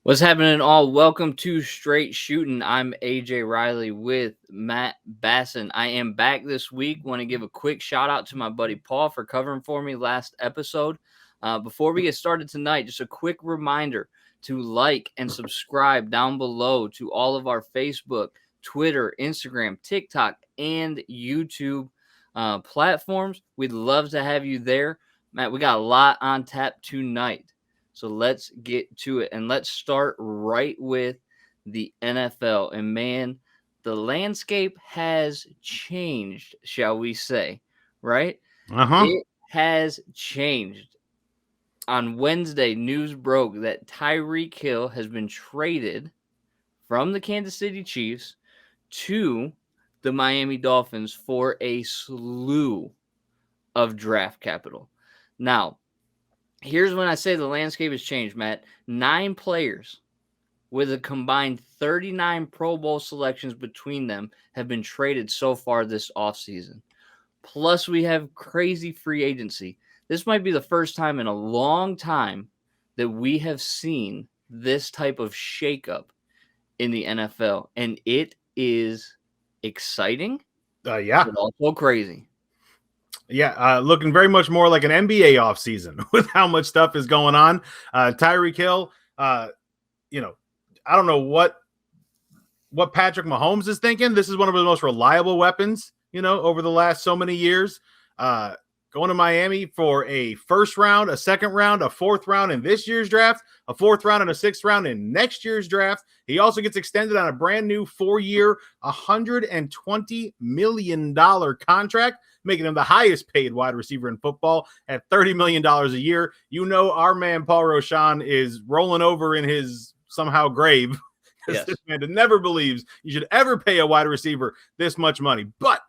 What's happening, all? Welcome to Straight Shooting. I'm AJ Riley with Matt Basson. I am back this week. Want to give a quick shout out to my buddy Paul for covering for me last episode. Before we get started tonight, just a quick reminder to like and subscribe down below to all of our Facebook, Twitter, Instagram, TikTok, and YouTube platforms. We'd love to have you there. Matt, we got a lot on tap tonight. So let's get to it, and let's start right with the NFL. And man, the landscape has changed, shall we say, right? It has changed. On Wednesday, news broke that Tyreke Hill has been traded from the Kansas City Chiefs to the Miami Dolphins for a slew of draft capital. Now, here's when I say the landscape has changed, Matt. 9 players with a combined 39 Pro Bowl selections between them have been traded so far this offseason. Plus, we have crazy free agency. This might be the first time in a long time that we have seen this type of shakeup in the NFL, and it is exciting, but also crazy. Yeah, looking very much more like an NBA offseason with how much stuff is going on. Tyreke Hill, I don't know what Patrick Mahomes is thinking. This is one of the most reliable weapons, over the last so many years. Going to Miami for a first round, a second round, a fourth round in this year's draft, a fourth round and a sixth round in next year's draft. He also gets extended on a brand new 4-year, $120 million contract, making him the highest paid wide receiver in football at $30 million a year. Our man Paul Roshan is rolling over in his somehow grave. Yes. This man never believes you should ever pay a wide receiver this much money. But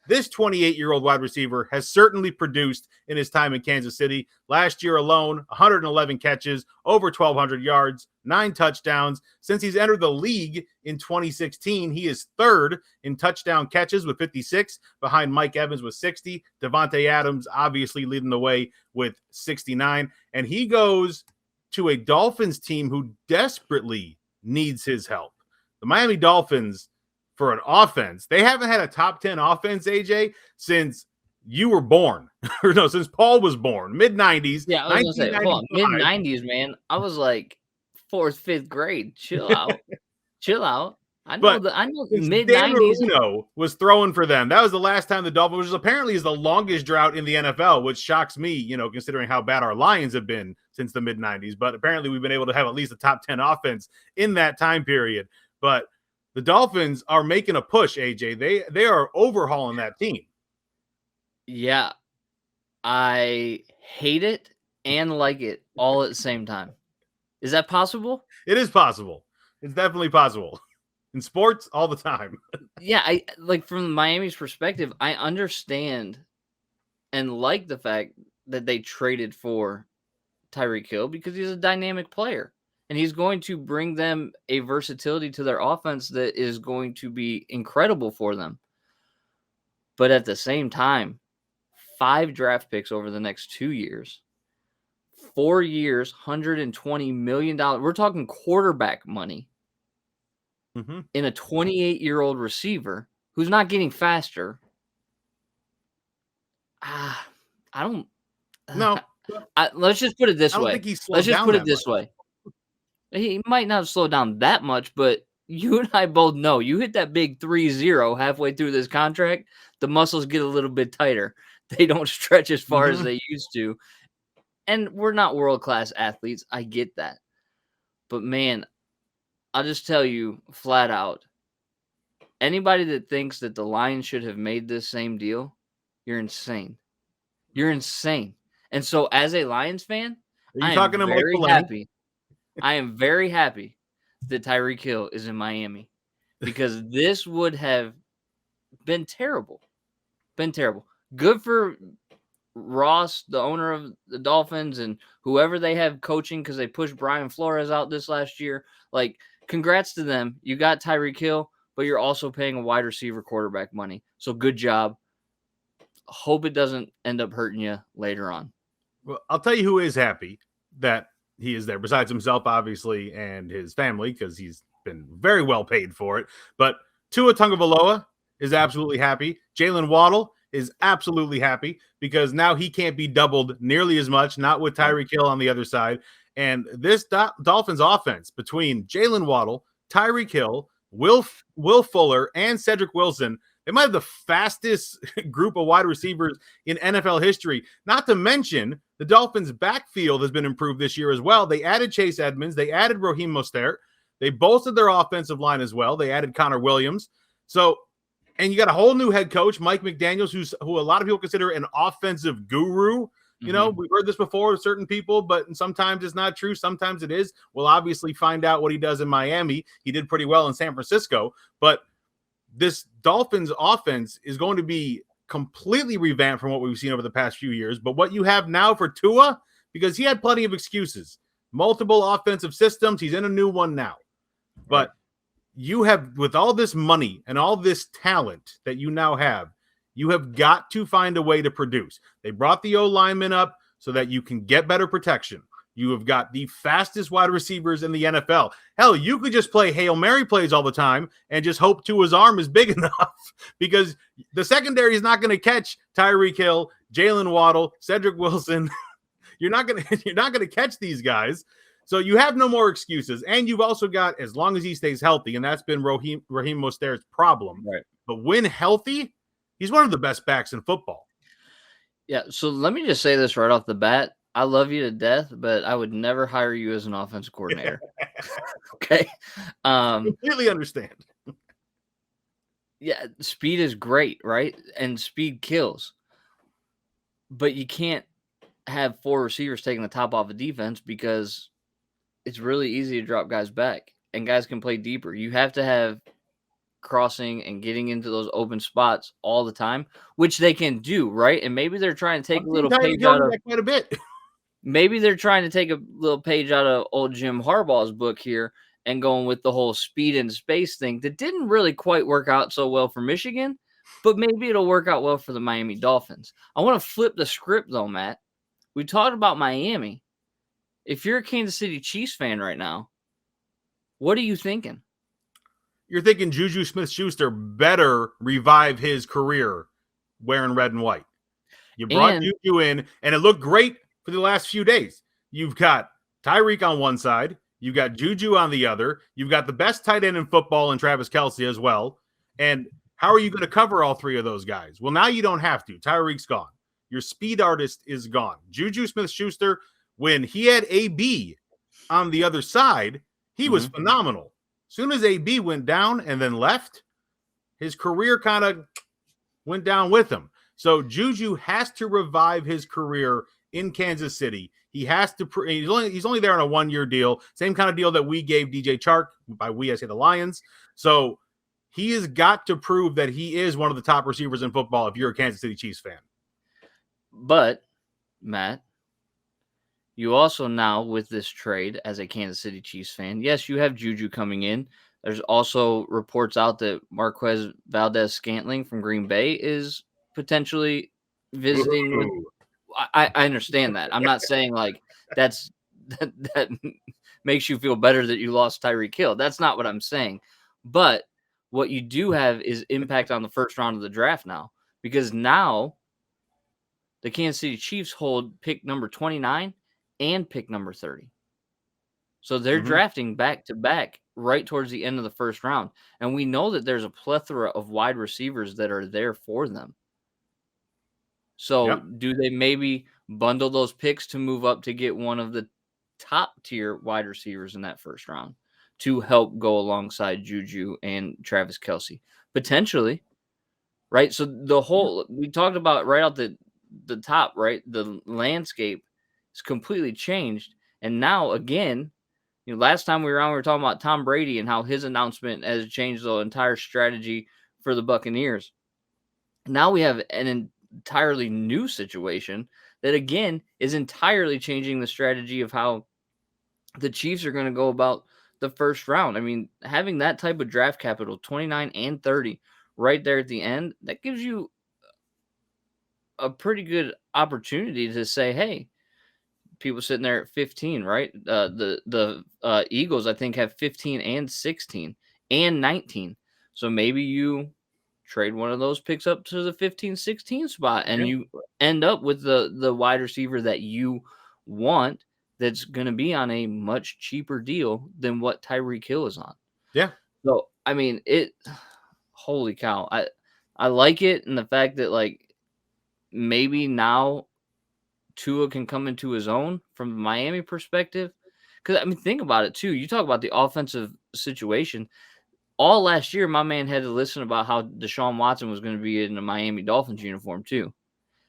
this 28-year-old wide receiver has certainly produced in his time in Kansas City. Last year alone, 111 catches, over 1,200 yards, 9 touchdowns. Since he's entered the league in 2016, he is third in touchdown catches with 56, behind Mike Evans with 60. Devontae Adams obviously leading the way with 69. And he goes to a Dolphins team who desperately needs his help. The Miami Dolphins, for an offense, they haven't had a top 10 offense, AJ, since you were born. Or no, since Paul was born, mid-90s. Yeah, I was going to say, hold on, mid-90s, man. I was like 4th, 5th grade. Chill out. Chill out. I know mid-90s. Dan Marino was throwing for them. That was the last time the Dolphins, which apparently is the longest drought in the NFL, which shocks me, considering how bad our Lions have been since the mid-90s. But apparently we've been able to have at least a top 10 offense in that time period. But the Dolphins are making a push, AJ. They are overhauling that team. Yeah. I hate it and like it all at the same time. Is that possible? It is possible. It's definitely possible. In sports, all the time. Yeah, I like, from Miami's perspective, I understand and like the fact that they traded for Tyreke Hill because he's a dynamic player. And he's going to bring them a versatility to their offense that is going to be incredible for them. But at the same time, 5 draft picks over the next 2 years, 4 years, $120 million. We're talking quarterback money in a 28-year-old receiver who's not getting faster. I don't know. Let's just put it this way. Let's just put it this way. He might not slow down that much, but you and I both know you hit that big 3-0 halfway through this contract, the muscles get a little bit tighter. They don't stretch as far as they used to. And we're not world-class athletes. I get that. But, man, I'll just tell you flat out, anybody that thinks that the Lions should have made this same deal, you're insane. You're insane. And so, as a Lions fan, I am very happy. I am very happy that Tyreke Hill is in Miami, because this would have been terrible. Good for Ross, the owner of the Dolphins, and whoever they have coaching, because they pushed Brian Flores out this last year. Like, congrats to them. You got Tyreke Hill, but you're also paying a wide receiver quarterback money. So good job. Hope it doesn't end up hurting you later on. Well, I'll tell you who is happy that he is there. Besides himself, obviously, and his family, because he's been very well paid for it. But Tua Tagovailoa is absolutely happy. Jalen Waddle is absolutely happy because now he can't be doubled nearly as much, not with Tyreke Hill on the other side. And this Dolphins offense between Jalen Waddle, Tyreke Hill, Will Fuller, and Cedric Wilson, they might have the fastest group of wide receivers in NFL history. Not to mention the Dolphins' backfield has been improved this year as well. They added Chase Edmonds. They added Raheem Mostert. They bolstered their offensive line as well. They added Connor Williams. So, and you got a whole new head coach, Mike McDaniels, who a lot of people consider an offensive guru. You know, we've heard this before with certain people, but sometimes it's not true. Sometimes it is. We'll obviously find out what he does in Miami. He did pretty well in San Francisco, but this Dolphins offense is going to be completely revamped from what we've seen over the past few years. But what you have now for Tua, because he had plenty of excuses, multiple offensive systems. He's in a new one now. But you have, with all this money and all this talent that you now have, you have got to find a way to produce. They brought the O-lineman up so that you can get better protection. You have got the fastest wide receivers in the NFL. Hell, you could just play Hail Mary plays all the time and just hope Tua's arm is big enough because the secondary is not going to catch Tyreke Hill, Jalen Waddle, Cedric Wilson. You're not going to catch these guys. So you have no more excuses. And you've also got, as long as he stays healthy, and that's been Raheem Mostert's problem. Right. But when healthy, he's one of the best backs in football. Yeah, so let me just say this right off the bat. I love you to death, but I would never hire you as an offensive coordinator. Okay. Completely understand. Yeah, speed is great, right? And speed kills. But you can't have 4 receivers taking the top off of defense because it's really easy to drop guys back and guys can play deeper. You have to have crossing and getting into those open spots all the time, which they can do, right? And maybe they're trying to take a little page out of quite a bit. Maybe they're trying to take a little page out of old Jim Harbaugh's book here and going with the whole speed and space thing that didn't really quite work out so well for Michigan, but maybe it'll work out well for the Miami Dolphins. I want to flip the script though, Matt. We talked about Miami. If you're a Kansas City Chiefs fan right now, what are you thinking? You're thinking Juju Smith-Schuster better revive his career wearing red and white. You brought Juju in, and it looked great for the last few days. You've got Tyreke on one side. You've got Juju on the other. You've got the best tight end in football in Travis Kelce as well. And how are you going to cover all 3 of those guys? Well, now you don't have to. Tyreek's gone. Your speed artist is gone. Juju Smith-Schuster, when he had AB on the other side, he was phenomenal. As soon as AB went down and then left, his career kind of went down with him. So Juju has to revive his career in Kansas City. He has to. He's only there on a 1-year deal, same kind of deal that we gave DJ Chark. By we, I say the Lions. So he has got to prove that he is one of the top receivers in football. If you're a Kansas City Chiefs fan, but Matt, you also now with this trade as a Kansas City Chiefs fan, yes, you have Juju coming in. There's also reports out that Marquez Valdez-Scantling from Green Bay is potentially visiting with. I understand that. I'm not saying like that makes you feel better that you lost Tyreke Hill. That's not what I'm saying. But what you do have is impact on the first round of the draft now, because now the Kansas City Chiefs hold pick number 29 and pick number 30. So they're drafting back to back right towards the end of the first round. And we know that there's a plethora of wide receivers that are there for them. So do they maybe bundle those picks to move up to get one of the top tier wide receivers in that first round to help go alongside Juju and Travis Kelce? Potentially, right? So the whole, we talked about right out the top, right? The landscape is completely changed. And now again, you know, last time we were on, we were talking about Tom Brady and how his announcement has changed the entire strategy for the Buccaneers. Now we have an entirely new situation that again is entirely changing the strategy of how the Chiefs are going to go about the first round. I mean, having that type of draft capital, 29 and 30 right there at the end, that gives you a pretty good opportunity to say, hey, people sitting there at 15, right? The Eagles, I think, have 15 and 16 and 19. So maybe you trade one of those picks up to the 15-16 spot, and Yeah. you end up with the wide receiver that you want that's going to be on a much cheaper deal than what Tyreke Hill is on. Yeah. So, I mean, holy cow. I like it, and the fact that, like, maybe now Tua can come into his own from the Miami perspective. Because, I mean, think about it, too. You talk about the offensive situation. All last year, my man had to listen about how Deshaun Watson was going to be in a Miami Dolphins uniform, too,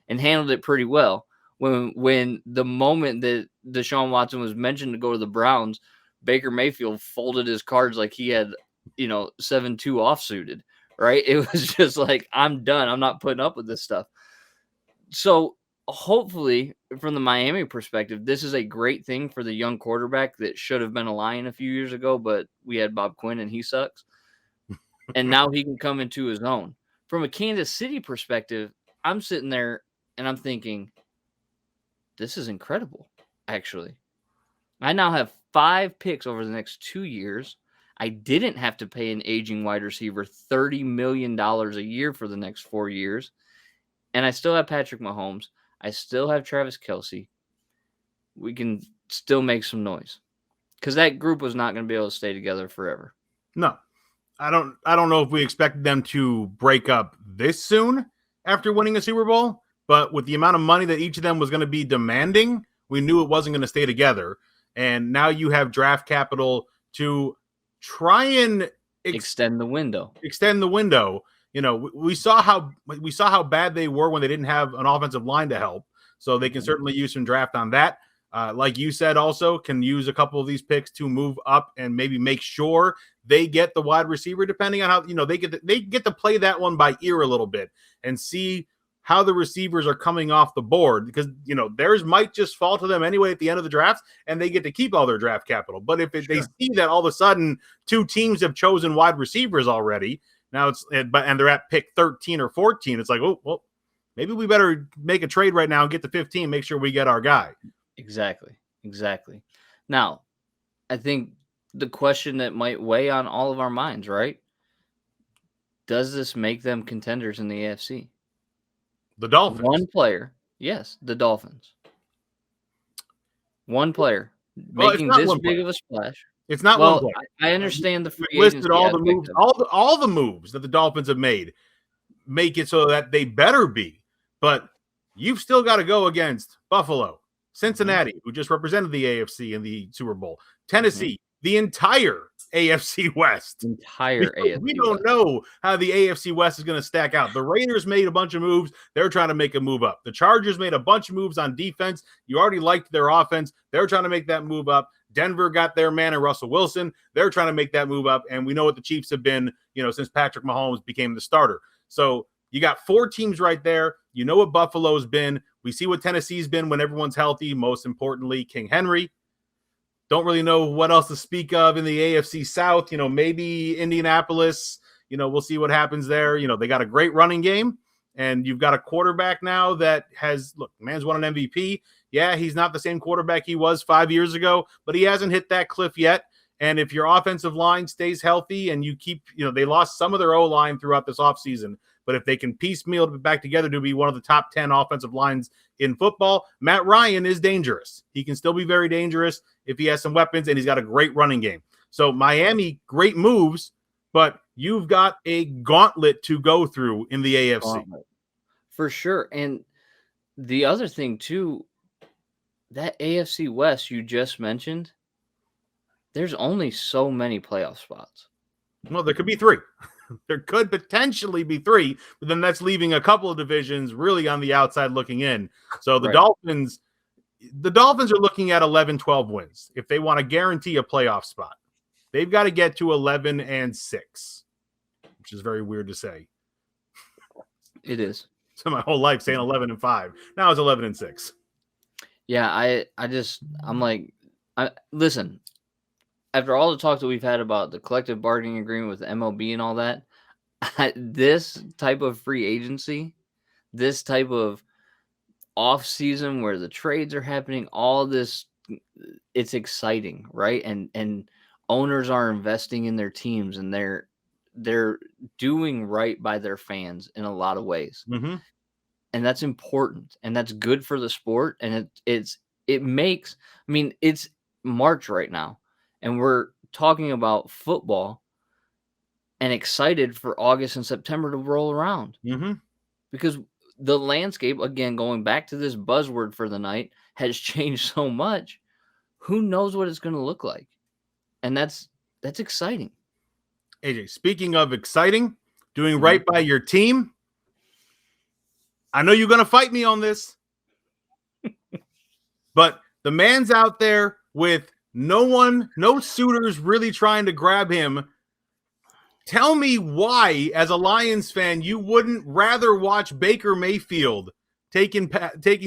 and handled it pretty well. When the moment that Deshaun Watson was mentioned to go to the Browns, Baker Mayfield folded his cards like he had, 7-2 offsuited, right? It was just like, I'm done. I'm not putting up with this stuff. So hopefully, from the Miami perspective, this is a great thing for the young quarterback that should have been a Lion a few years ago, but we had Bob Quinn and he sucks. And now he can come into his own. From a Kansas City perspective, I'm sitting there and I'm thinking, this is incredible, actually. I now have 5 picks over the next 2 years. I didn't have to pay an aging wide receiver $30 million a year for the next 4 years. And I still have Patrick Mahomes. I still have Travis Kelce. We can still make some noise. Because that group was not going to be able to stay together forever. No. I don't know if we expected them to break up this soon after winning a Super Bowl, but with the amount of money that each of them was going to be demanding, we knew it wasn't going to stay together. And now you have draft capital to try and extend the window. We saw how bad they were when they didn't have an offensive line to help. So they can certainly use some draft on that. Like you said, also can use a couple of these picks to move up and maybe make sure they get the wide receiver, depending on how, they get to play that one by ear a little bit and see how the receivers are coming off the board, because, theirs might just fall to them anyway at the end of the draft and they get to keep all their draft capital. But if they see that all of a sudden 2 teams have chosen wide receivers already, now and they're at pick 13 or 14, it's like, oh, well, maybe we better make a trade right now and get to 15, make sure we get our guy. Exactly. Now, I think the question that might weigh on all of our minds, right? Does this make them contenders in the AFC? The Dolphins. One player. Yes, the Dolphins. One player making this big of a splash. It's not one player. I understand the free agency. Listed all the moves, all the moves that the Dolphins have made make it so that they better be. But you've still got to go against Buffalo, Cincinnati, who just represented the AFC in the Super Bowl, Tennessee, the entire AFC West. We don't know how the AFC West is going to stack out. The Raiders made a bunch of moves. They're trying to make a move up. The Chargers made a bunch of moves on defense. You already liked their offense. They're trying to make that move up. Denver got their man in Russell Wilson. They're trying to make that move up. And we know what the Chiefs have been, since Patrick Mahomes became the starter. So you got 4 teams right there. You know what Buffalo's been. We see what Tennessee's been when everyone's healthy. Most importantly, King Henry. Don't really know what else to speak of in the AFC South. Maybe Indianapolis. We'll see what happens there. They got a great running game, and you've got a quarterback now that man's won an MVP. Yeah, he's not the same quarterback he was 5 years ago, but he hasn't hit that cliff yet. And if your offensive line stays healthy and you keep, they lost some of their O-line throughout this offseason, but if they can piecemeal it back together to be one of the top 10 offensive lines in football, Matt Ryan is dangerous. He can still be very dangerous if he has some weapons, and he's got a great running game. So Miami, great moves, but you've got a gauntlet to go through in the AFC. For sure. And the other thing, too, that AFC West you just mentioned, there's only so many playoff spots. Well, there could be 3. There could potentially be 3, but then that's leaving a couple of divisions really on the outside looking in. So the Dolphins are looking at 11-12 wins if they want to guarantee a playoff spot. They've got to get to 11-6, which is very weird to say. It is. So my whole life saying 11-5. Now it's 11-6. Yeah, I'm like, listen. After all the talk that we've had about the collective bargaining agreement with the MLB and all that, this type of free agency, this type of off season where the trades are happening, all this, it's exciting, right? And owners are investing in their teams, and they're doing right by their fans in a lot of ways. Mm-hmm. And that's important, and that's good for the sport. And it makes, I mean, it's March right now, and we're talking about football and excited for August and September to roll around. Mm-hmm. Because the landscape, again, going back to this buzzword for the night, has changed so much. Who knows what it's going to look like? And that's exciting. AJ, speaking of exciting, doing right by your team, I know you're going to fight me on this, but the man's out there with no suitors really trying to grab him. Tell me why, as a Lions fan, you wouldn't rather watch Baker Mayfield taking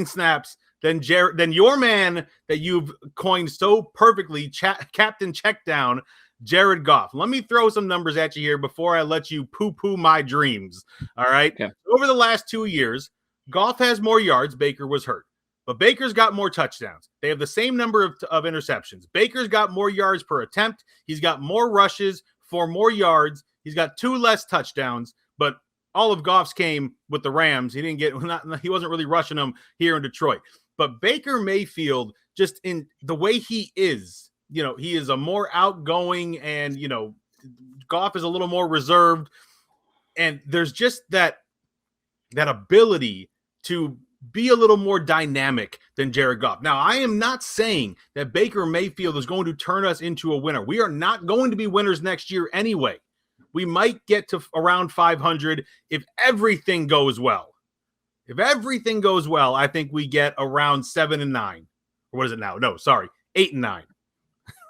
snaps than your man that you've coined so perfectly, Captain Checkdown, Jared Goff. Let me throw some numbers at you here before I let you poo-poo my dreams. All right. Okay. Over the last 2 years, Goff has more yards. Baker was hurt, but Baker's got more touchdowns. They have the same number of interceptions. Baker's got more yards per attempt. He's got more rushes for more yards. He's got 2 less touchdowns, but all of Goff's came with the Rams. He wasn't really rushing them here in Detroit. But Baker Mayfield, just in the way he is, he is a more outgoing, and, Goff is a little more reserved. And there's just that ability to be a little more dynamic than Jared Goff. Now, I am not saying that Baker Mayfield is going to turn us into a winner. We are not going to be winners next year anyway. We might get to around 500 if everything goes well. If everything goes well, I think we get around 7-9. Or what is it now? No, sorry, 8-9.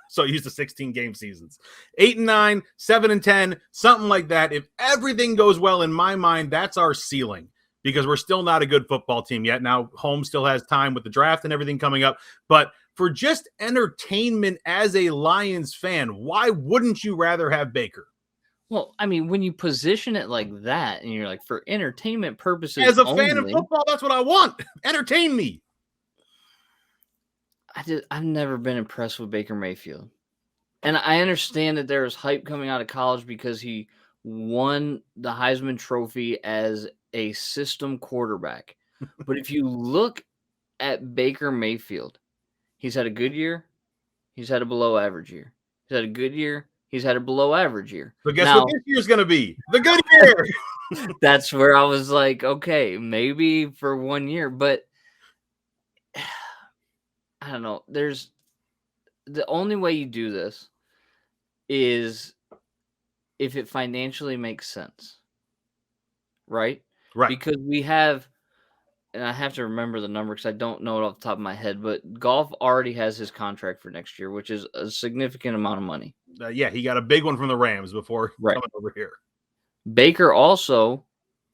So used to 16 game seasons. 8-9, 7-10, something like that. If everything goes well, in my mind, that's our ceiling, because we're still not a good football team yet. Now, Holmes still has time with the draft and everything coming up. But for just entertainment as a Lions fan, why wouldn't you rather have Baker? Well, I mean, when you position it like that, and you're like, for entertainment purposes, as a fan of football, that's what I want. Entertain me. I've never been impressed with Baker Mayfield. And I understand that there was hype coming out of college because he won the Heisman Trophy as a system quarterback. But if you look at Baker Mayfield, he's had a good year. He's had a below average year. He's had a good year. He's had a below average year. But guess what this year's going to be? The good year. That's where I was like, okay, maybe for 1 year. But I don't know. The only way you do this is if it financially makes sense. Right? Right. Because we have, and I have to remember the number because I don't know it off the top of my head, but Goff already has his contract for next year, which is a significant amount of money. Yeah, he got a big one from the Rams before coming over here. Baker also,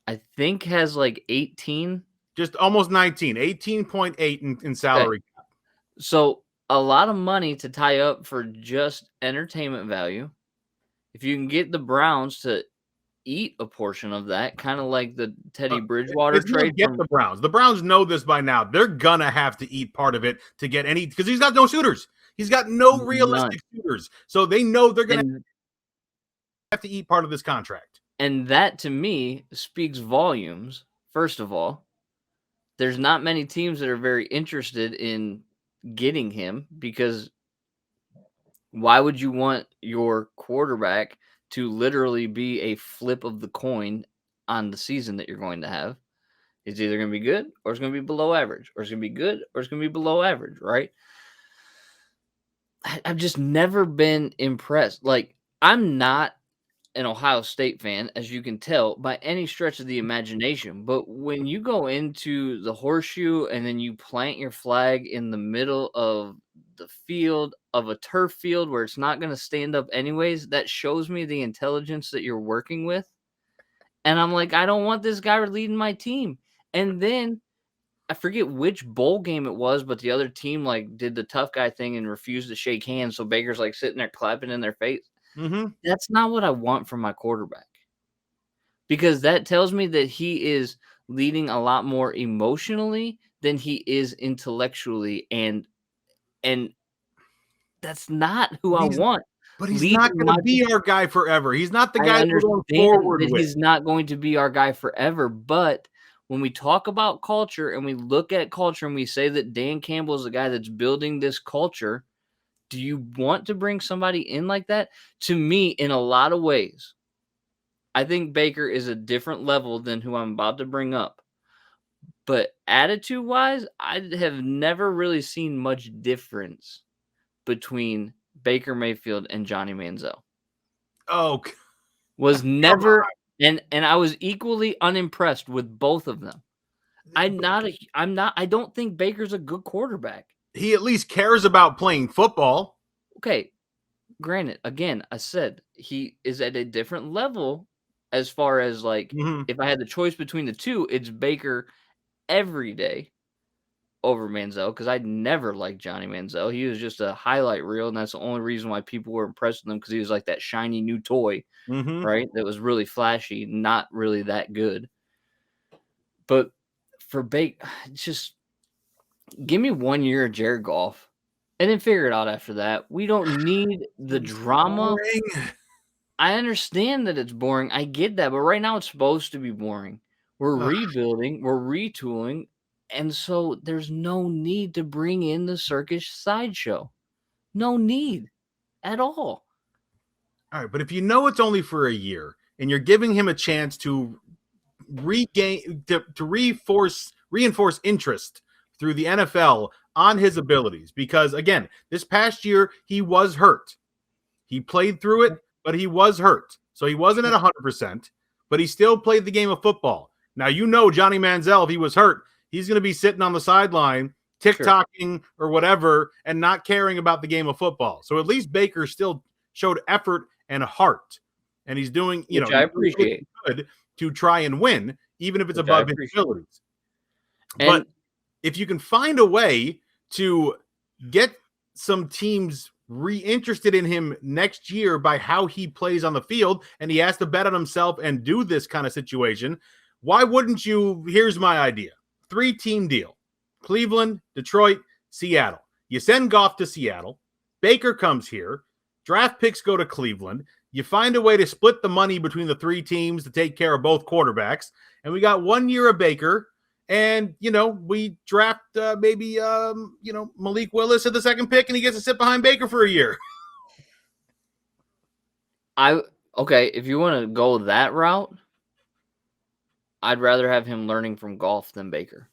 I think, has like 18. Just almost 19, 18.8 in salary. Okay. So a lot of money to tie up for just entertainment value. If you can get the Browns to eat a portion of that, kind of like the Teddy Bridgewater trade. The Browns. The Browns know this by now. They're gonna have to eat part of it to get any, because he's got no shooters. He's got no realistic shooters. So they know they're gonna have to eat part of this contract. And that, to me, speaks volumes. First of all, there's not many teams that are very interested in getting him, because why would you want your quarterback to literally be a flip of the coin on the season that you're going to have? It's either going to be good or it's going to be below average, or it's going to be good or it's going to be below average, right? I've just never been impressed. Like, I'm not an Ohio State fan, as you can tell, by any stretch of the imagination. But when you go into the horseshoe and then you plant your flag in the middle of the field, of a turf field where it's not going to stand up anyways, that shows me the intelligence that you're working with. And I'm like, I don't want this guy leading my team. And then I forget which bowl game it was, but the other team like did the tough guy thing and refused to shake hands. So Baker's like sitting there clapping in their face. Mm-hmm. That's not what I want from my quarterback, because that tells me that he is leading a lot more emotionally than he is intellectually, and that's not who I want. But he's not going to be our guy forever. He's not the guy we're going forward that with. he's not going to be our guy forever, but when we talk about culture and we look at culture and we say that Dan Campbell is the guy that's building this culture, do you want to bring somebody in like that? To me, in a lot of ways, I think Baker is a different level than who I'm about to bring up. But attitude-wise, I have never really seen much difference between Baker Mayfield and Johnny Manziel. Oh, was never, and I was equally unimpressed with both of them. I don't think Baker's a good quarterback. He at least cares about playing football. Okay, granted, again, I said he is at a different level as far as like if I had the choice between the two, it's Baker every day over Manziel, because I never liked Johnny Manziel. He was just a highlight reel, and that's the only reason why people were impressed with him, because he was like that shiny new toy, right? That was really flashy, not really that good. But for Baker, just give me 1 year of Jared Goff and then figure it out after that. We don't need the drama. Boring. I understand that it's boring. I get that. But right now it's supposed to be boring. We're rebuilding. We're retooling. And so there's no need to bring in the circus sideshow. No need at all. All right. But if you know it's only for a year and you're giving him a chance to regain, to reinforce interest through the NFL on his abilities, because again, this past year he was hurt. He played through it, but he was hurt. So he wasn't at 100%, but he still played the game of football. Now, Johnny Manziel, if he was hurt, he's going to be sitting on the sideline, TikToking or whatever, and not caring about the game of football. So at least Baker still showed effort and heart, and he's doing, which I appreciate, good to try and win, even if it's above his abilities. But if you can find a way to get some teams re-interested in him next year by how he plays on the field, and he has to bet on himself and do this kind of situation, why wouldn't you? Here's my idea. 3-team deal. Cleveland, Detroit, Seattle. You send Goff to Seattle. Baker comes here. Draft picks go to Cleveland. You find a way to split the money between the 3 teams to take care of both quarterbacks. And we got 1 year of Baker. And, we draft Malik Willis at the 2nd pick, and he gets to sit behind Baker for a year. Okay, if you want to go that route, I'd rather have him learning from Goff than Baker.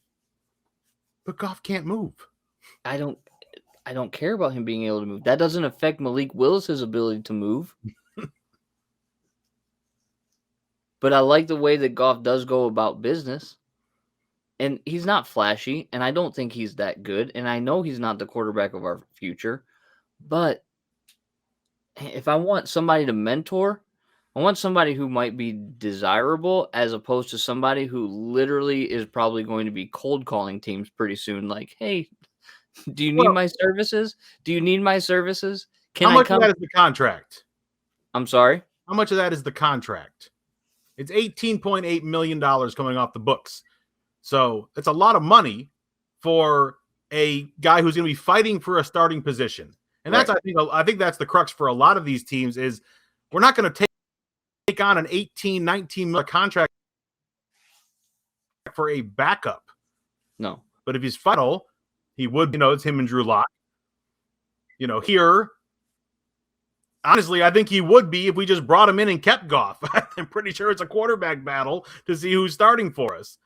But Goff can't move. I don't care about him being able to move. That doesn't affect Malik Willis's ability to move. But I like the way that Goff does go about business. And he's not flashy, and I don't think he's that good. And I know he's not the quarterback of our future. But if I want somebody to mentor, I want somebody who might be desirable as opposed to somebody who literally is probably going to be cold calling teams pretty soon. Like, hey, do you need my services? Do you need my services? How much of that is the contract? I'm sorry? How much of that is the contract? It's $18.8 million coming off the books. So it's a lot of money for a guy who's going to be fighting for a starting position. And that's, I think that's the crux for a lot of these teams is we're not going to take on an 18, 19 million contract for a backup. No. But if he's final, he would, it's him and Drew Lock. Here, honestly, I think he would be if we just brought him in and kept Goff. I'm pretty sure it's a quarterback battle to see who's starting for us.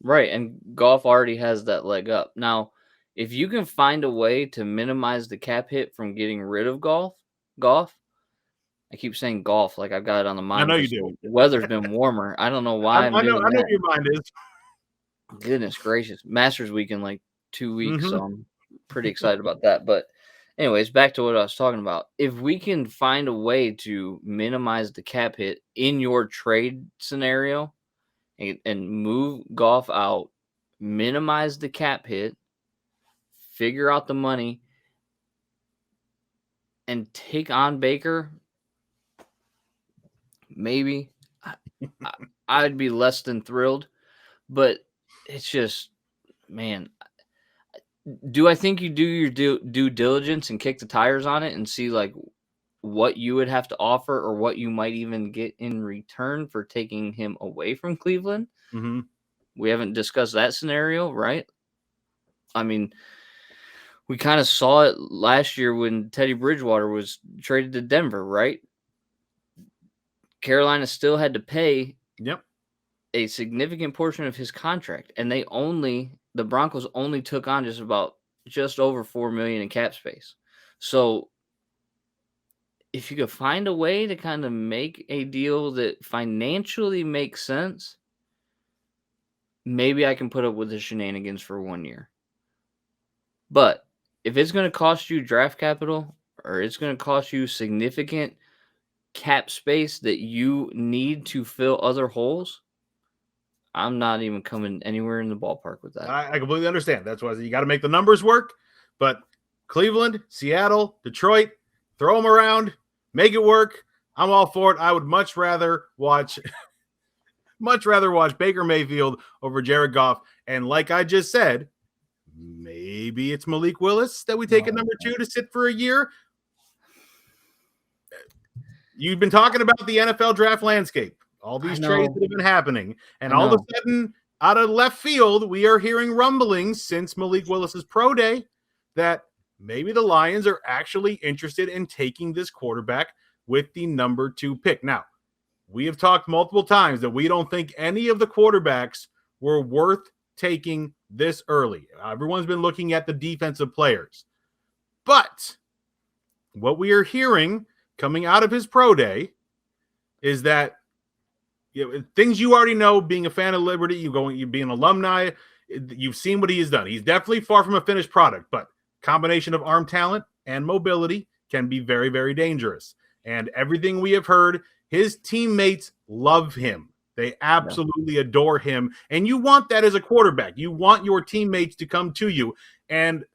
Right, and Goff already has that leg up. Now, if you can find a way to minimize the cap hit from getting rid of Goff, I keep saying golf like I've got it on the mind. I know you do. The weather's been warmer. I don't know why I know your mind is. Goodness gracious. Masters week in like 2 weeks, so I'm pretty excited about that. But anyways, back to what I was talking about. If we can find a way to minimize the cap hit in your trade scenario and move Goff out, minimize the cap hit, figure out the money, and take on Baker, maybe I'd be less than thrilled. But it's just, man, do I think you do your due diligence and kick the tires on it and see like what you would have to offer or what you might even get in return for taking him away from Cleveland? Mm-hmm. We haven't discussed that scenario, right? I mean, we kind of saw it last year when Teddy Bridgewater was traded to Denver, right? Carolina still had to pay a significant portion of his contract, and the Broncos only took on just over $4 million in cap space. So if you could find a way to kind of make a deal that financially makes sense, maybe I can put up with the shenanigans for 1 year. But if it's going to cost you draft capital or it's going to cost you significant cap space that you need to fill other holes, I'm not even coming anywhere in the ballpark with that. I completely understand. That's why you got to make the numbers work. But Cleveland, Seattle, Detroit, throw them around, make it work. I'm all for it. I would much rather watch Baker Mayfield over Jared Goff. And like I just said, maybe it's Malik Willis that we take at number 2 to sit for a year. You've been talking about the NFL draft landscape, all these trades that have been happening, and all of a sudden, out of left field, we are hearing rumblings since Malik Willis's pro day that maybe the Lions are actually interested in taking this quarterback with the number 2 pick. Now, we have talked multiple times that we don't think any of the quarterbacks were worth taking this early. Everyone's been looking at the defensive players. But what we are hearing coming out of his pro day is that things you already know, being a fan of Liberty, you being an alumni, you've seen what he has done. He's definitely far from a finished product, but combination of arm talent and mobility can be very, very dangerous. And everything we have heard, his teammates love him. They absolutely adore him. And you want that as a quarterback. You want your teammates to come to you. And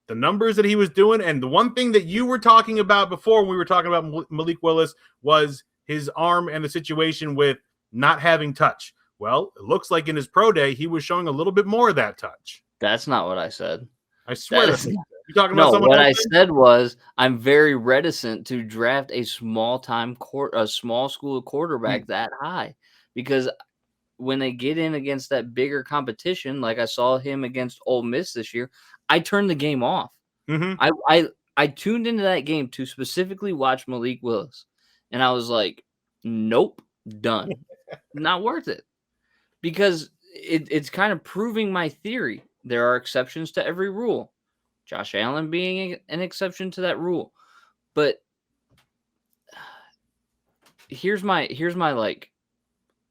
the numbers that he was doing, and the one thing that you were talking about before when we were talking about Malik Willis was his arm and the situation with not having touch. Well, it looks like in his pro day, he was showing a little bit more of that touch. That's not what I said. I swear. You're talking about someone what else? I said was I'm very reticent to draft a small school quarterback that high, because when they get in against that bigger competition, like I saw him against Ole Miss this year, I turned the game off. Mm-hmm. I tuned into that game to specifically watch Malik Willis, and I was like, nope, done. Not worth it, because it's kind of proving my theory. There are exceptions to every rule. Josh Allen being an exception to that rule. But here's my like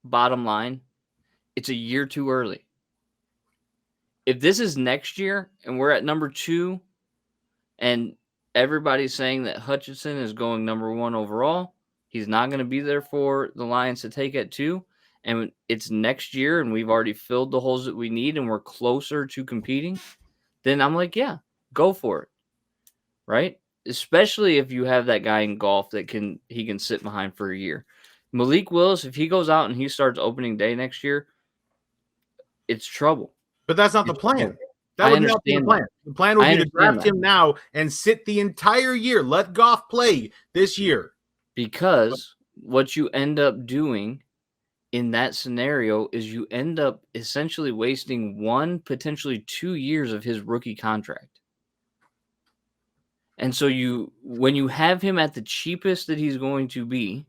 bottom line. It's a year too early. If this is next year and we're at number 2 and everybody's saying that Hutchinson is going number 1 overall, he's not going to be there for the Lions to take at 2, and it's next year and we've already filled the holes that we need and we're closer to competing, then I'm like, yeah, go for it. Right? Especially if you have that guy in golf that he can sit behind for a year. Malik Willis, if he goes out and he starts opening day next year, it's trouble. But that's not the plan. That would not be the plan. The plan would be to draft him now and sit the entire year. Let Goff play this year. Because what you end up doing in that scenario is you end up essentially wasting 1, potentially 2 years of his rookie contract. And so when you have him at the cheapest that he's going to be,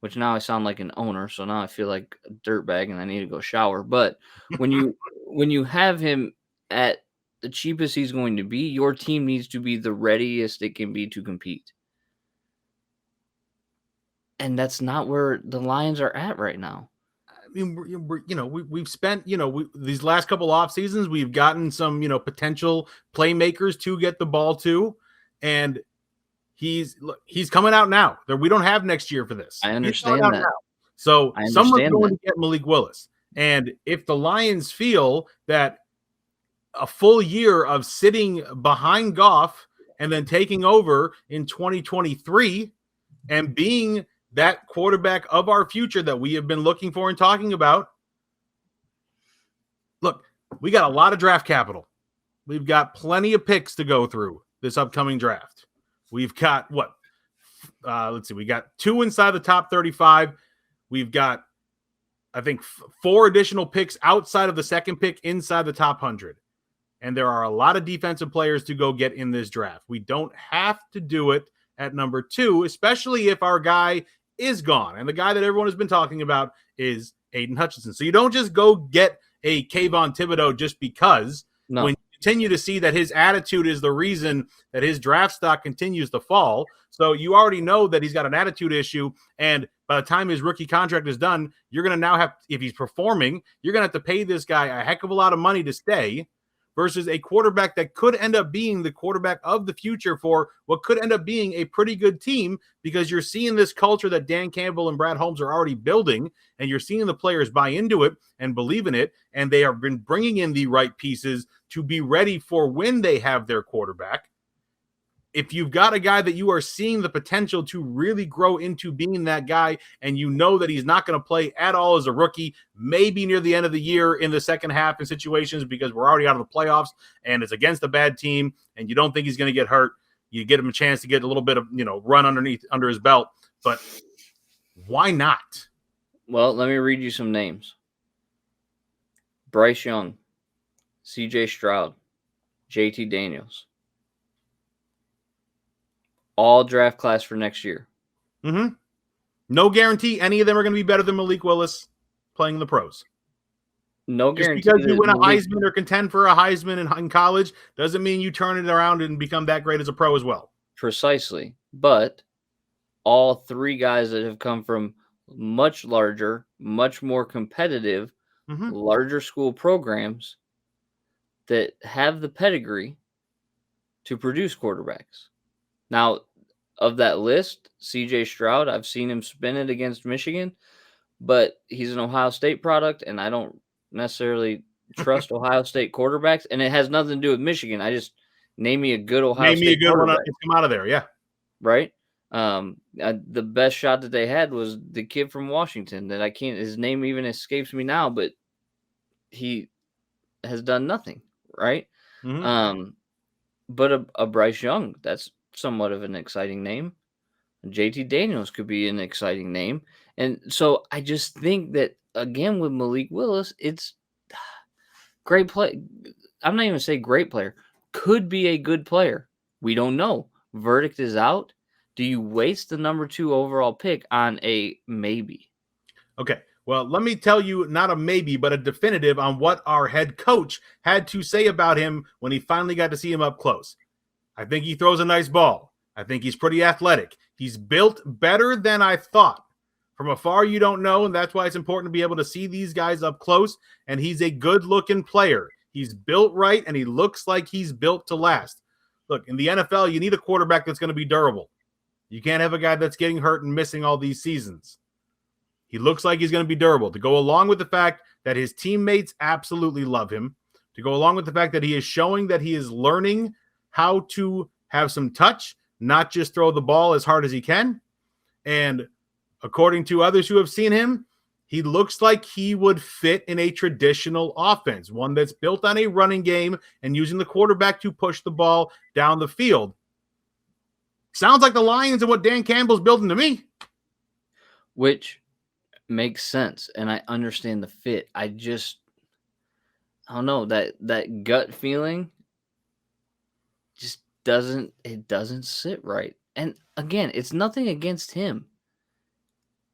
which now I sound like an owner, so now I feel like a dirtbag and I need to go shower. But when you have him at the cheapest he's going to be, your team needs to be the readiest it can be to compete. And that's not where the Lions are at right now. I mean, we've spent, these last couple off seasons, we've gotten some, potential playmakers to get the ball to, and he's coming out now. We don't have next year for this. I understand that. Now. So someone's going to get Malik Willis. And if the Lions feel that a full year of sitting behind Goff and then taking over in 2023 and being that quarterback of our future that we have been looking for and talking about. Look, We got a lot of draft capital. We've got plenty of picks to go through this upcoming draft. We've got what? Let's see. We got 2 inside the top 35. We've got, I think, 4 additional picks outside of the second pick inside the top 100. And there are a lot of defensive players to go get in this draft. We don't have to do it at number 2, especially if our guy is gone. And the guy that everyone has been talking about is Aiden Hutchinson. So you don't just go get a Kayvon Thibodeau just because. No. When you continue to see that his attitude is the reason that his draft stock continues to fall. So you already know that he's got an attitude issue. And by the time his rookie contract is done, you're going to now have, if he's performing, you're going to have to pay this guy a heck of a lot of money to stay, versus a quarterback that could end up being the quarterback of the future for what could end up being a pretty good team, because you're seeing this culture that Dan Campbell and Brad Holmes are already building, and you're seeing the players buy into it and believe in it, and they have been bringing in the right pieces to be ready for when they have their quarterback. If you've got a guy that you are seeing the potential to really grow into being that guy, and you know that he's not going to play at all as a rookie, maybe near the end of the year in the second half in situations because we're already out of the playoffs and it's against a bad team and you don't think he's going to get hurt, you get him a chance to get a little bit of, run under his belt. But why not? Well, let me read you some names. Bryce Young, CJ Stroud, JT Daniels. All draft class for next year. Mm-hmm. No guarantee any of them are going to be better than Malik Willis playing in the pros. No guarantee. Just because you win a Heisman or contend for a Heisman in college doesn't mean you turn it around and become that great as a pro as well. Precisely. But all 3 guys that have come from much larger, much more competitive, larger school programs that have the pedigree to produce quarterbacks. Now, of that list, CJ Stroud, I've seen him spin it against Michigan, but he's an Ohio State product, and I don't necessarily trust Ohio State quarterbacks, and it has nothing to do with Michigan. I just name me a good Ohio State quarterback. Name me a good one to come out of there, yeah. Right? The best shot that they had was the kid from Washington that I can't – his name even escapes me now, but he has done nothing, right? Mm-hmm. But a Bryce Young, that's somewhat of an exciting name. JT Daniels could be an exciting name. And so I just think that, again, with Malik Willis, it's great play. I'm not even going to say great player. Could be a good player. We don't know. Verdict is out. Do you waste the number 2 overall pick on a maybe? Okay. Well, let me tell you, not a maybe, but a definitive on what our head coach had to say about him when he finally got to see him up close. I think he throws a nice ball. I think he's pretty athletic. He's built better than I thought. From afar, you don't know, and that's why it's important to be able to see these guys up close, and he's a good-looking player. He's built right, and he looks like he's built to last. Look, in the NFL, you need a quarterback that's going to be durable. You can't have a guy that's getting hurt and missing all these seasons. He looks like he's going to be durable, to go along with the fact that his teammates absolutely love him, to go along with the fact that he is showing that he is learning how to have some touch, not just throw the ball as hard as he can. And according to others who have seen him, he looks like he would fit in a traditional offense, one that's built on a running game and using the quarterback to push the ball down the field. Sounds like the Lions and what Dan Campbell's building to me. Which makes sense, and I understand the fit. I don't know, that gut feeling just doesn't sit right. And again, it's nothing against him.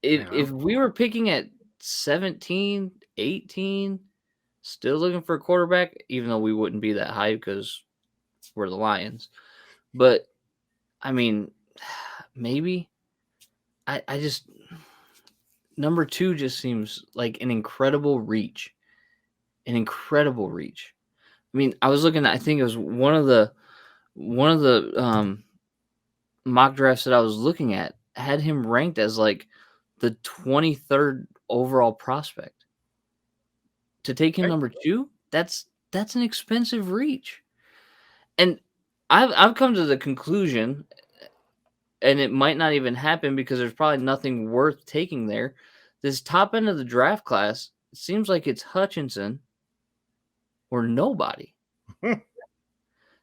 If we were picking at 17, 18, still looking for a quarterback, even though we wouldn't be that high because we're the Lions. But I mean, maybe I just number 2 just seems like an incredible reach. An incredible reach. I mean, I was looking at, I think it was one of the mock drafts that I was looking at had him ranked as like the 23rd overall prospect. To take him number 2, that's an expensive reach. And I've come to the conclusion, and it might not even happen because there's probably nothing worth taking there. This top end of the draft class, it seems like it's Hutchinson, or nobody.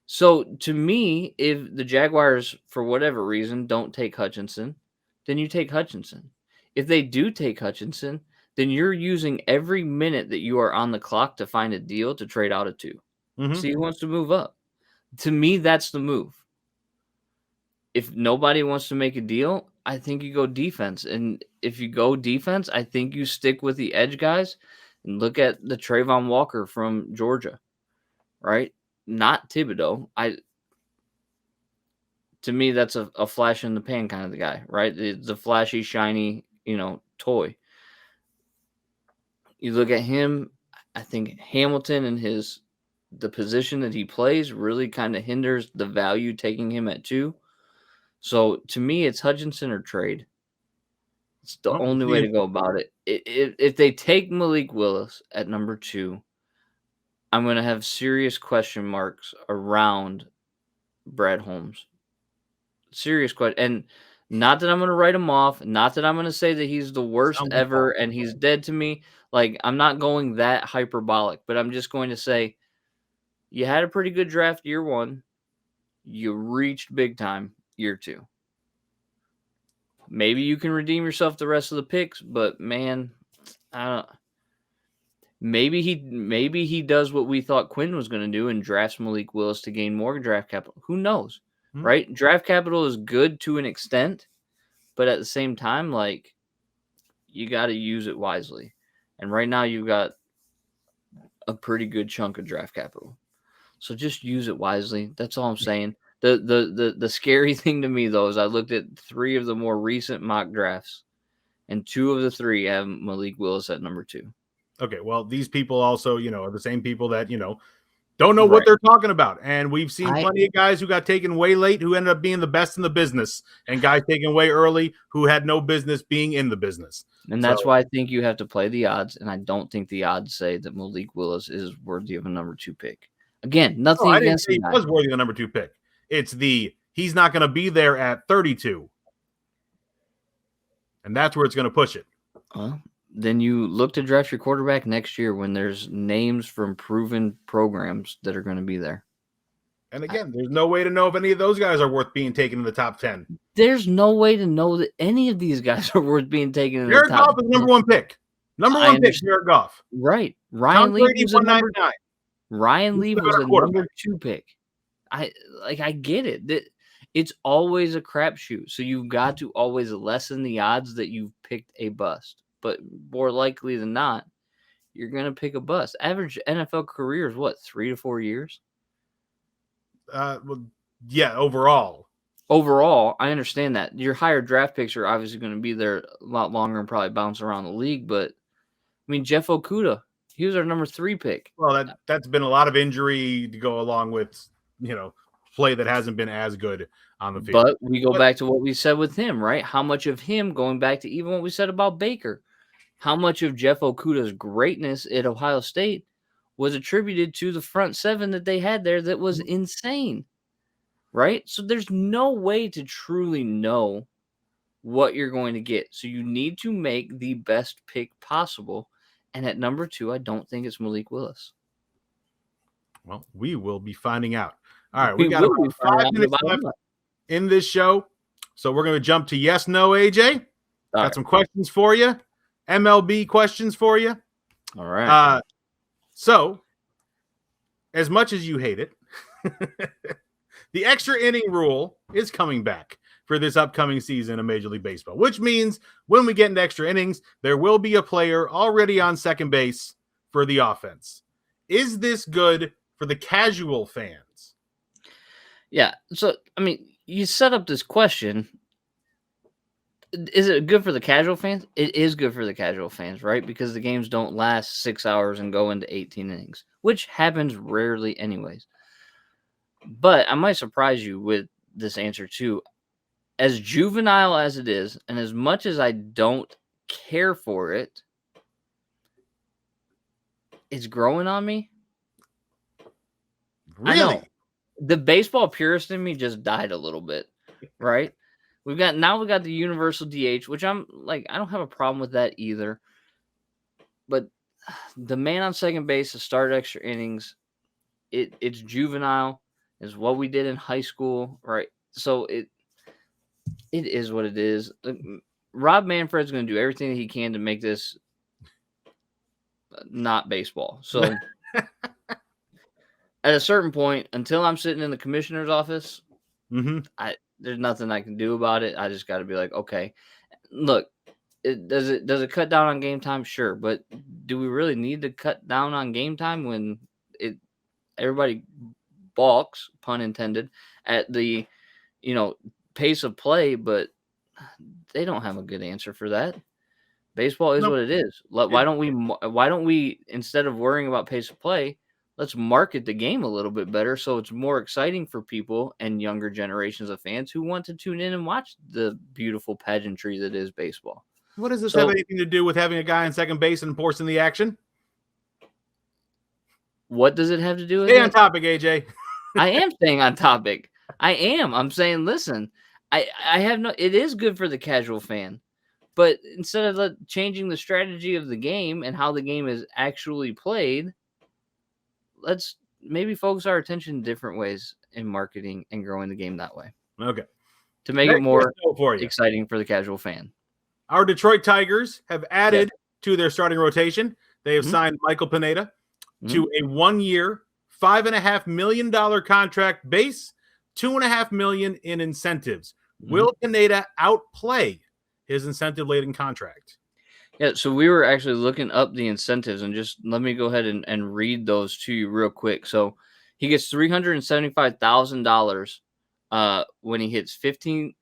So to me, if the Jaguars, for whatever reason, don't take Hutchinson, then you take Hutchinson. If they do take Hutchinson, then you're using every minute that you are on the clock to find a deal to trade out of 2. See who wants to move up. To me, that's the move. If nobody wants to make a deal, I think you go defense. And if you go defense, I think you stick with the edge guys and look at the Trayvon Walker from Georgia, right? Not Thibodeau. To me, that's a flash in the pan kind of the guy, right? It's a flashy, shiny, toy. You look at him, I think Hamilton and the position that he plays really kind of hinders the value taking him at 2. So to me, it's Hutchinson or trade. It's the only way to go about it. If they take Malik Willis at number 2, I'm going to have serious question marks around Brad Holmes. Serious question. And not that I'm going to write him off. Not that I'm going to say that he's the worst ever and he's dead to me. Like, I'm not going that hyperbolic, but I'm just going to say you had a pretty good draft year 1. You reached big time year 2. Maybe you can redeem yourself the rest of the picks, but man, I don't. Maybe he does what we thought Quinn was going to do and drafts Malik Willis to gain more draft capital. Who knows, right? Draft capital is good to an extent, but at the same time, like, you got to use it wisely. And right now, you've got a pretty good chunk of draft capital, so just use it wisely. That's all I'm saying. The scary thing to me, though, is I looked at 3 of the more recent mock drafts, and 2 of the 3 have Malik Willis at number 2. Okay, well, these people also, are the same people that, don't know what they're talking about. And we've seen plenty of guys who got taken way late who ended up being the best in the business, and guys taken way early who had no business being in the business. And that's why I think you have to play the odds, and I don't think the odds say that Malik Willis is worthy of a number 2 pick. Again, nothing against him. He was worthy of the number 2 pick. It's he's not going to be there at 32. And that's where it's going to push it. Then you look to draft your quarterback next year when there's names from proven programs that are going to be there. And again, there's no way to know if any of those guys are worth being taken in the top 10. There's no way to know that any of these guys are worth being taken in the top 10. Jared Goff is number 1 pick. Number 1 pick, Jared Goff. Right. Ryan Leaf was a number 2 pick. I get it. It's always a crapshoot. So you've got to always lessen the odds that you've picked a bust. But more likely than not, you're going to pick a bust. Average NFL career is what, 3 to 4 years? Overall. Overall, I understand that. Your higher draft picks are obviously going to be there a lot longer and probably bounce around the league. But, I mean, Jeff Okudah, he was our number 3 pick. Well, that's been a lot of injury to go along with, play that hasn't been as good on the field. But we go back to what we said with him, right? How much of him, going back to even what we said about Baker, how much of Jeff Okudah's greatness at Ohio State was attributed to the front 7 that they had there that was insane, right? So there's no way to truly know what you're going to get. So you need to make the best pick possible. And at number 2, I don't think it's Malik Willis. Well, we will be finding out. All right, we got about 5 minutes left in this show. So we're going to jump to yes, no, AJ. Got some questions for you. MLB questions for you. All right. So, as much as you hate it, the extra inning rule is coming back for this upcoming season of Major League Baseball, which means when we get into extra innings, there will be a player already on second base for the offense. Is this good for the casual fans? Yeah. So, I mean, you set up this question. Is it good for the casual fans? It is good for the casual fans, right? Because the games don't last 6 hours and go into 18 innings, which happens rarely anyways. But I might surprise you with this answer too. As juvenile as it is, and as much as I don't care for it, it's growing on me. Really? I know. The baseball purist in me just died a little bit, right? We've got the universal DH, which I'm like, I don't have a problem with that either. But the man on second base to start extra innings, it's juvenile, is what we did in high school, right? So it is what it is. Rob Manfred's going to do everything that he can to make this not baseball. So at a certain point, until I'm sitting in the commissioner's office, there's nothing I can do about it. I just got to be like, okay, look, does it cut down on game time? Sure, but do we really need to cut down on game time when everybody balks, pun intended, at the pace of play? But they don't have a good answer for that. Baseball is what it is. Why don't we, instead of worrying about pace of play, let's market the game a little bit better so it's more exciting for people and younger generations of fans who want to tune in and watch the beautiful pageantry that is baseball. What does this have anything to do with having a guy on second base and enforcing the action? What does it have to do with Stay on topic, AJ. I am staying on topic. I am. I'm saying, listen, I have no. It is good for the casual fan, but instead of changing the strategy of the game and how the game is actually played, let's maybe focus our attention in different ways in marketing and growing the game that way. Okay. To make it more exciting for the casual fan. Our Detroit Tigers have added to their starting rotation. They have signed Michael Pineda to a 1-year, $5.5 million contract base, $2.5 million in incentives. Will Pineda outplay his incentive-laden contract? Yeah, so we were actually looking up the incentives, and just let me go ahead and read those to you real quick. So he gets $375,000 when he hits 50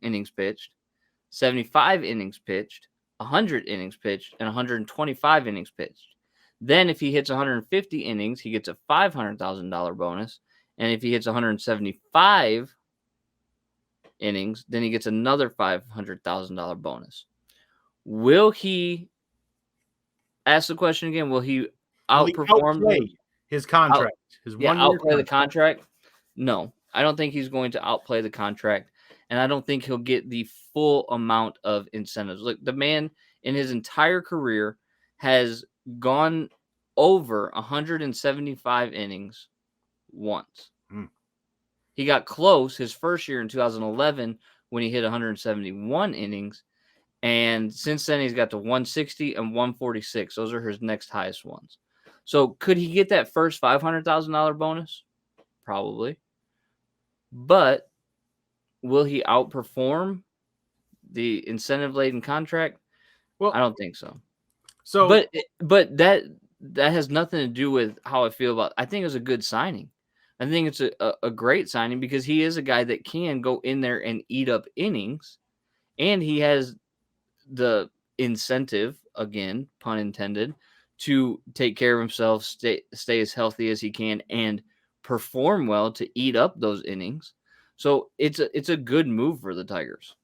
innings pitched, 75 innings pitched, 100 innings pitched, and 125 innings pitched. Then if he hits 150 innings, he gets a $500,000 bonus. And if he hits 175 innings, then he gets another $500,000 bonus. Will he, ask the question again, will he outperform his contract? Outplay the contract? No, I don't think he's going to outplay the contract. And I don't think he'll get the full amount of incentives. Look, the man in his entire career has gone over 175 innings once. He got close his first year in 2011 when he hit 171 innings. And since then, he's got to 160 and 146. Those are his next highest ones. So could he get that first $500,000 bonus? Probably. But will he outperform the incentive-laden contract? Well, I don't think so. But that has nothing to do with how I feel about. I think it was a good signing. I think it's a great signing because he is a guy that can go in there and eat up innings, and he has the incentive, again, pun intended, to take care of himself, stay as healthy as he can, and perform well to eat up those innings. So it's a good move for the Tigers.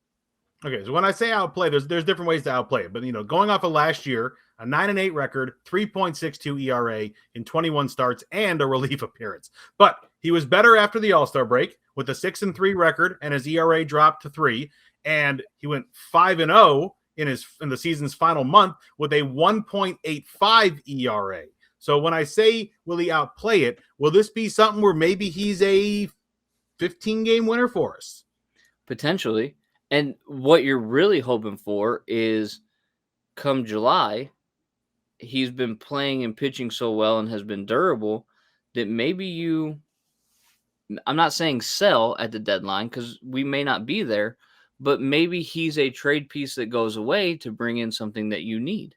Okay, so when I say outplay, there's different ways to outplay it. But, going off of last year, a 9-8 record, 3.62 ERA in 21 starts, and a relief appearance. But he was better after the All-Star break with a 6-3 record, and his ERA dropped to 3. And he went 5-0 in the season's final month with a 1.85 ERA. So when I say will he outplay it, will this be something where maybe he's a 15-game winner for us? Potentially. And what you're really hoping for is come July, he's been playing and pitching so well and has been durable that maybe I'm not saying sell at the deadline because we may not be there, but maybe he's a trade piece that goes away to bring in something that you need,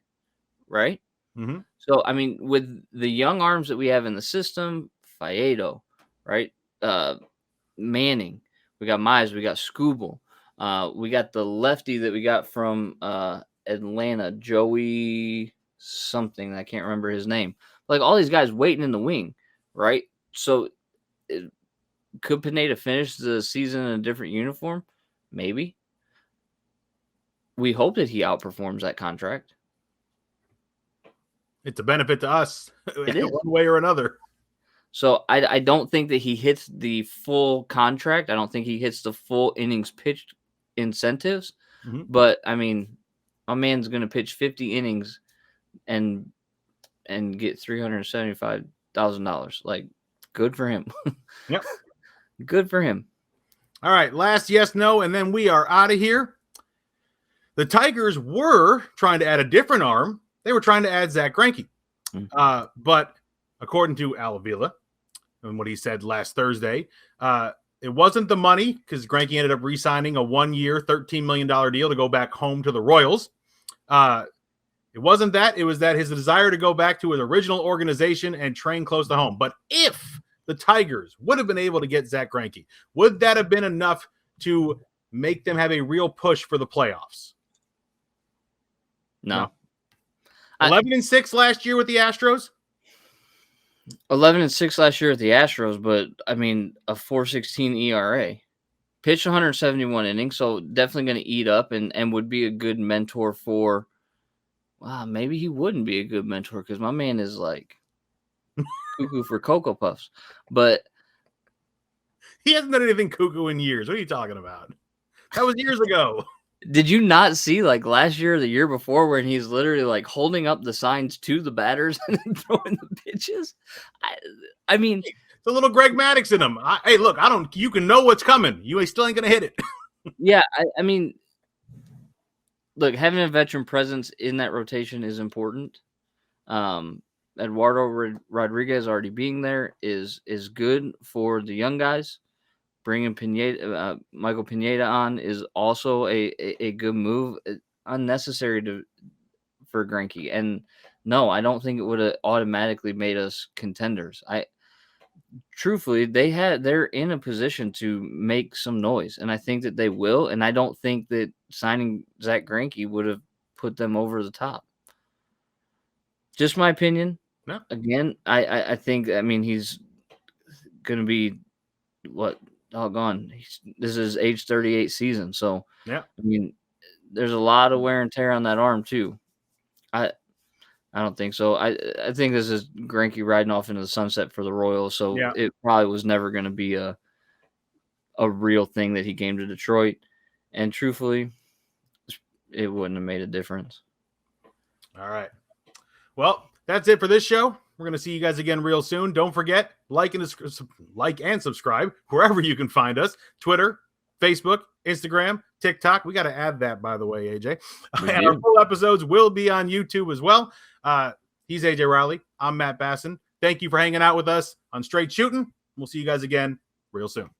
right? Mm-hmm. So, I mean, with the young arms that we have in the system, Faedo, right? Manning, we got Mize, we got Scooble. We got the lefty that we got from Atlanta, Joey something. I can't remember his name. Like all these guys waiting in the wing, right? So could Pineda finish the season in a different uniform? Maybe. We hope that he outperforms that contract. It's a benefit to us it is. one way or another. So I don't think that he hits the full contract. I don't think he hits the full innings pitched incentives. Mm-hmm. But, I mean, my man's going to pitch 50 innings and get $375,000. Like, good for him. Yep. Good for him. All right, last yes, no, and then we are out of here. The Tigers were trying to add a different arm. They were trying to add Zach Greinke. But according to Al Avila, and what he said last Thursday, it wasn't the money, because Greinke ended up re-signing a 1-year, $13 million deal to go back home to the Royals. It wasn't that. It was that his desire to go back to his original organization and train close to home. But if the Tigers would have been able to get Zach Greinke, would that have been enough to make them have a real push for the playoffs? No. 11-6 last year with the Astros. 11-6 last year with the Astros, but I mean a 4.16 ERA. Pitched 171 innings, so definitely going to eat up and would be a good mentor for. Wow, maybe he wouldn't be a good mentor because my man is like cuckoo for Cocoa Puffs, but he hasn't done anything cuckoo in years. What are you talking about? That was years ago. Did you not see like last year or the year before when he's literally like holding up the signs to the batters and then throwing the pitches? I mean, it's a little Greg Maddux in him. Hey, look, you can know what's coming. You still ain't going to hit it. Yeah. I mean, look, having a veteran presence in that rotation is important. Eduardo Rodriguez already being there is good for the young guys. Bringing Michael Pineda on is also a good move. Unnecessary for Greinke. And no, I don't think it would have automatically made us contenders. Truthfully, they're in a position to make some noise, and I think that they will. And I don't think that signing Zach Greinke would have put them over the top. Just my opinion. No. Again, I think, I mean, he's going to be what? Doggone, this is age 38 season, so yeah. I mean, there's a lot of wear and tear on that arm too. I don't think so. I think this is Greinke riding off into the sunset for the Royals, so it probably was never going to be a real thing that he came to Detroit. And truthfully, it wouldn't have made a difference. All right. Well, that's it for this show. We're going to see you guys again real soon. Don't forget, like and subscribe wherever you can find us. Twitter, Facebook, Instagram, TikTok. We got to add that, by the way, AJ. And our full episodes will be on YouTube as well. He's AJ Riley. I'm Matt Basson. Thank you for hanging out with us on Straight Shooting. We'll see you guys again real soon.